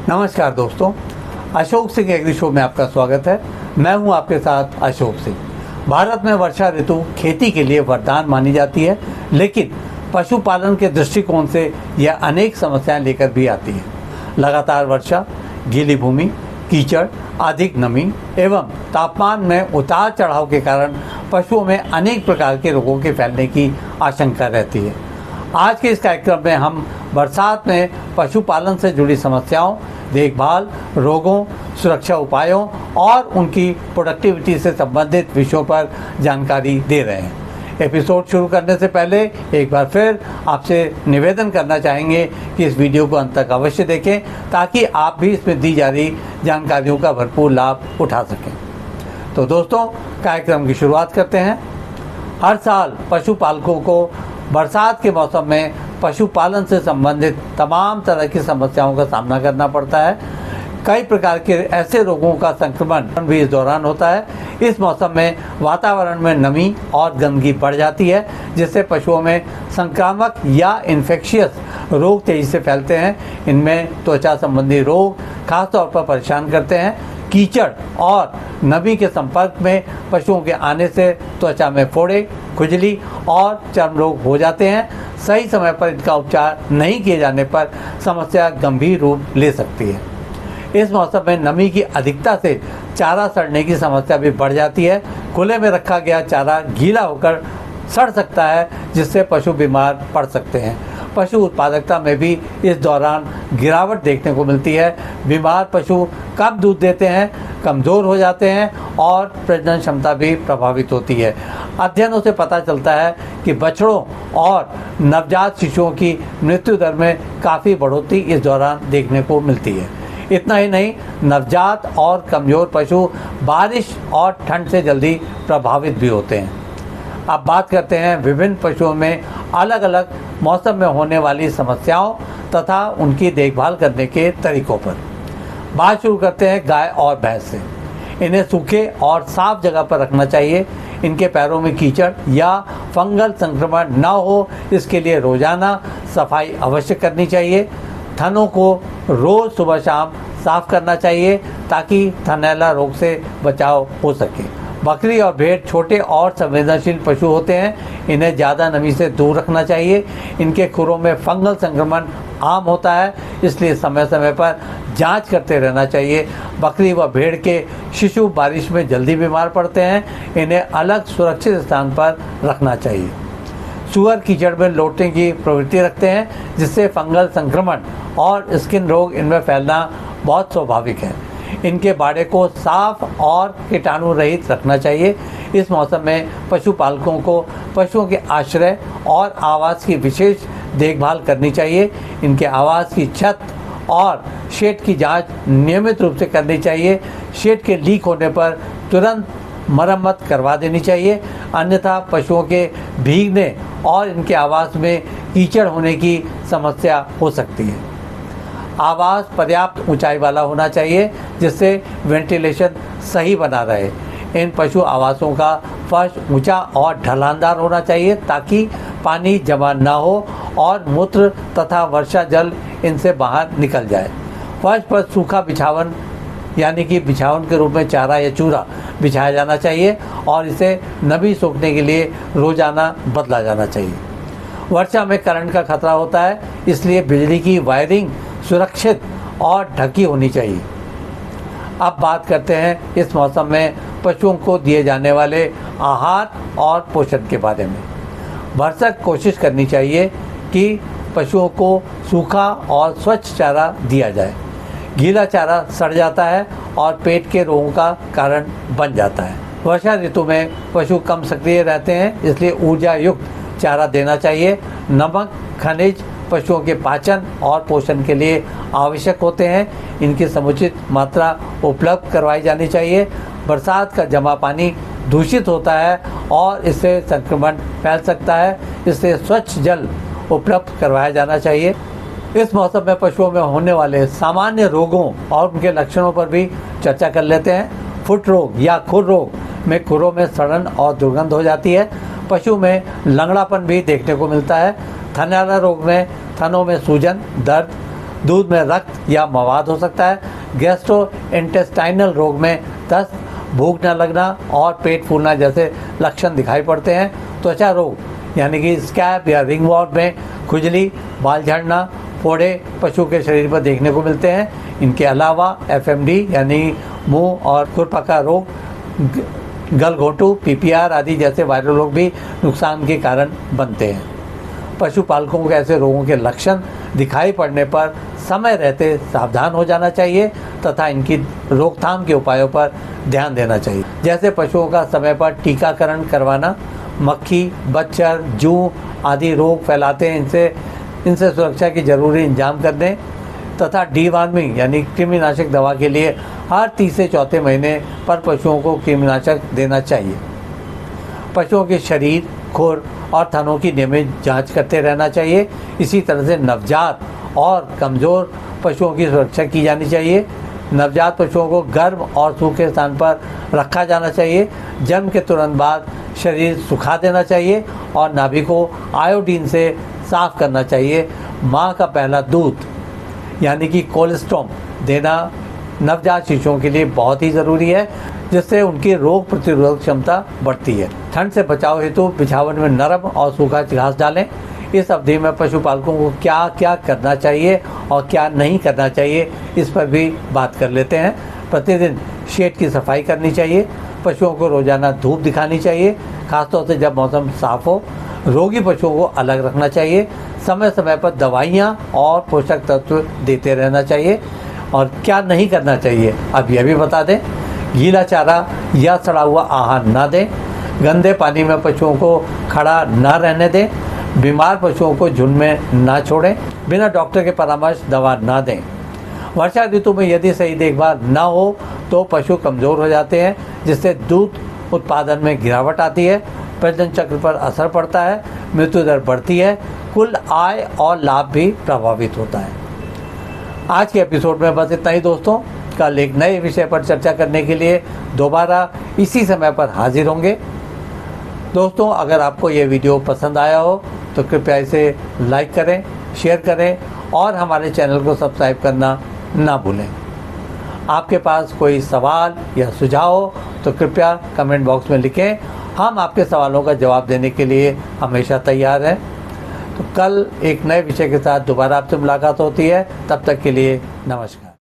नमस्कार दोस्तों, Ashok Singh agree show में आपका स्वागत है। मैं हूं आपके साथ अशोक सिंह। भारत में वर्षा ऋतु खेती के लिए वरदान मानी जाती है, लेकिन पशुपालन के दृष्टिकोण से यह अनेक समस्याएं लेकर भी आती है। लगातार वर्षा, गीली भूमि, कीचड़, अधिक नमी एवं तापमान में उतार चढ़ाव के कारण पशुओं में अनेक प्रकार के रोगों के फैलने की आशंका रहती है। आज के इस कार्यक्रम में हम बरसात में पशुपालन से जुड़ी समस्याओं, देखभाल, रोगों, सुरक्षा उपायों और उनकी प्रोडक्टिविटी से संबंधित विषयों पर जानकारी दे रहे हैं। एपिसोड शुरू करने से पहले एक बार फिर आपसे निवेदन करना चाहेंगे कि इस वीडियो को अंत तक अवश्य देखें, ताकि आप भी इसमें दी जा रही जानकारियों का भरपूर लाभ उठा सकें। तो दोस्तों, कार्यक्रम की शुरुआत करते हैं। हर साल पशुपालकों को बरसात के मौसम में पशुपालन से संबंधित तमाम तरह की समस्याओं का सामना करना पड़ता है। कई प्रकार के ऐसे रोगों का संक्रमण भी इस दौरान होता है। इस मौसम में वातावरण में नमी और गंदगी बढ़ जाती है, जिससे पशुओं में संक्रामक या इन्फेक्शियस रोग तेजी से फैलते हैं। इनमें त्वचा संबंधी रोग खासतौर पर परेशान करते हैं। कीचड़ और नमी के संपर्क में पशुओं के आने से त्वचा में फोड़े, खुजली और चर्म रोग हो जाते हैं। सही समय पर इनका उपचार नहीं किए जाने पर समस्या गंभीर रूप ले सकती है। इस मौसम में नमी की अधिकता से चारा सड़ने की समस्या भी बढ़ जाती है। खुले में रखा गया चारा गीला होकर सड़ सकता है, जिससे पशु बीमार पड़ सकते हैं। पशु उत्पादकता में भी इस दौरान गिरावट देखने को मिलती है। बीमार पशु कम दूध देते हैं, कमज़ोर हो जाते हैं और प्रजनन क्षमता भी प्रभावित होती है। अध्ययनों से पता चलता है कि बछड़ों और नवजात शिशुओं की मृत्यु दर में काफ़ी बढ़ोतरी इस दौरान देखने को मिलती है। इतना ही नहीं, नवजात और कमज़ोर पशु बारिश और ठंड से जल्दी प्रभावित भी होते हैं। अब बात करते हैं विभिन्न पशुओं में अलग अलग मौसम में होने वाली समस्याओं तथा उनकी देखभाल करने के तरीकों पर। बात शुरू करते हैं गाय और भैंस से। इन्हें सूखे और साफ जगह पर रखना चाहिए। इनके पैरों में कीचड़ या फंगल संक्रमण न हो, इसके लिए रोजाना सफाई अवश्य करनी चाहिए। थनों को रोज़ सुबह शाम साफ करना चाहिए, ताकि थनैला रोग से बचाव हो सके। बकरी और भेड़ छोटे और संवेदनशील पशु होते हैं। इन्हें ज़्यादा नमी से दूर रखना चाहिए। इनके खुरों में फंगल संक्रमण आम होता है, इसलिए समय समय पर जांच करते रहना चाहिए। बकरी व भेड़ के शिशु बारिश में जल्दी बीमार पड़ते हैं। इन्हें अलग सुरक्षित स्थान पर रखना चाहिए। सुअर कीचड़ में लौटने की प्रवृत्ति रखते हैं, जिससे फंगल संक्रमण और स्किन रोग इनमें फैलना बहुत स्वाभाविक है। इनके बाड़े को साफ और कीटाणु रहित रखना चाहिए। इस मौसम में पशुपालकों को पशुओं के आश्रय और आवास की विशेष देखभाल करनी चाहिए। इनके आवास की छत और शेड की जांच नियमित रूप से करनी चाहिए। शेड के लीक होने पर तुरंत मरम्मत करवा देनी चाहिए, अन्यथा पशुओं के भीगने और इनके आवास में कीचड़ होने की समस्या हो सकती है। आवास पर्याप्त ऊंचाई वाला होना चाहिए, जिससे वेंटिलेशन सही बना रहे। इन पशु आवासों का फर्श ऊंचा और ढलानदार होना चाहिए, ताकि पानी जमा न हो और मूत्र तथा वर्षा जल इनसे बाहर निकल जाए। फर्श पर सूखा बिछावन यानी कि बिछावन के रूप में चारा या चूरा बिछाया जाना चाहिए और इसे नमी सोखने के लिए रोजाना बदला जाना चाहिए। वर्षा में करंट का खतरा होता है, इसलिए बिजली की वायरिंग सुरक्षित और ढकी होनी चाहिए। अब बात करते हैं इस मौसम में पशुओं को दिए जाने वाले आहार और पोषण के बारे में। भरसक कोशिश करनी चाहिए कि पशुओं को सूखा और स्वच्छ चारा दिया जाए। गीला चारा सड़ जाता है और पेट के रोगों का कारण बन जाता है। वर्षा ऋतु में पशु कम सक्रिय रहते हैं, इसलिए ऊर्जा युक्त चारा देना चाहिए। नमक, खनिज पशुओं के पाचन और पोषण के लिए आवश्यक होते हैं। इनकी समुचित मात्रा उपलब्ध करवाई जानी चाहिए। बरसात का जमा पानी दूषित होता है और इससे संक्रमण फैल सकता है, इसलिए स्वच्छ जल उपलब्ध करवाया जाना चाहिए। इस मौसम में पशुओं में होने वाले सामान्य रोगों और उनके लक्षणों पर भी चर्चा कर लेते हैं। फुट रोग या खुर रोग में खुरों में सड़न और दुर्गंध हो जाती है। पशु में लंगड़ापन भी देखने को मिलता है। थनैला रोग में थनों में सूजन, दर्द, दूध में रक्त या मवाद हो सकता है। गैस्ट्रोइंटेस्टाइनल रोग में दस्त, भूख न लगना और पेट फूलना जैसे लक्षण दिखाई पड़ते हैं। त्वचा रोग यानी कि स्कैब या रिंगवॉर्म में खुजली, बाल झड़ना, फोड़े पशु के शरीर पर देखने को मिलते हैं। इनके अलावा एफएमडी यानी मुंह और खुरपका रोग, गलघोंटू, पीपीआर आदि जैसे वायरल रोग भी नुकसान के कारण बनते हैं। पशुपालकों को ऐसे रोगों के लक्षण दिखाई पड़ने पर समय रहते सावधान हो जाना चाहिए तथा इनकी रोकथाम के उपायों पर ध्यान देना चाहिए, जैसे पशुओं का समय पर टीकाकरण करवाना, मक्खी, बच्चर, जूं आदि रोग फैलाते हैं, इनसे सुरक्षा की जरूरी इंतजाम करने तथा डीवॉर्मिंग यानी कृमिनाशक दवा के लिए हर 3 से 4 महीने पर पशुओं को कृमिनाशक देना चाहिए। पशुओं के शरीर, खुर और थनों की नियमित जांच करते रहना चाहिए। इसी तरह से नवजात और कमज़ोर पशुओं की सुरक्षा की जानी चाहिए। नवजात पशुओं को गर्म और सूखे स्थान पर रखा जाना चाहिए। जन्म के तुरंत बाद शरीर सुखा देना चाहिए और नाभि को आयोडीन से साफ करना चाहिए। माँ का पहला दूध यानी कि कोलेस्ट्रॉम देना नवजात शिशुओं के लिए बहुत ही ज़रूरी है, जिससे उनकी रोग प्रतिरोधक क्षमता बढ़ती है। ठंड से बचाव हेतु बिछावन में नरम और सूखा घास डालें। इस अवधि में पशुपालकों को क्या क्या करना चाहिए और क्या नहीं करना चाहिए, इस पर भी बात कर लेते हैं। प्रतिदिन शेड की सफाई करनी चाहिए। पशुओं को रोजाना धूप दिखानी चाहिए, खासतौर से जब मौसम साफ हो। रोगी पशुओं को अलग रखना चाहिए। समय समय पर दवाइयाँ और पोषक तत्व देते रहना चाहिए। और क्या नहीं करना चाहिए अब यह भी बता दें। गीला चारा या सड़ा हुआ आहार ना दें। गंदे पानी में पशुओं को खड़ा ना रहने दें। बीमार पशुओं को झुंड में ना छोड़ें। बिना डॉक्टर के परामर्श दवा ना दें। वर्षा ऋतु में यदि सही देखभाल ना हो तो पशु कमज़ोर हो जाते हैं, जिससे दूध उत्पादन में गिरावट आती है, प्रजनन चक्र पर असर पड़ता है, मृत्यु दर बढ़ती है, कुल आय और लाभ भी प्रभावित होता है। आज के एपिसोड में बस इतना ही दोस्तों। कल एक नए विषय पर चर्चा करने के लिए दोबारा इसी समय पर हाजिर होंगे। दोस्तों, अगर आपको ये वीडियो पसंद आया हो तो कृपया इसे लाइक करें, शेयर करें और हमारे चैनल को सब्सक्राइब करना ना भूलें। आपके पास कोई सवाल या सुझाव हो तो कृपया कमेंट बॉक्स में लिखें। हम आपके सवालों का जवाब देने के लिए हमेशा तैयार हैं। तो कल एक नए विषय के साथ दोबारा आपसे मुलाकात होती है। तब तक के लिए नमस्कार।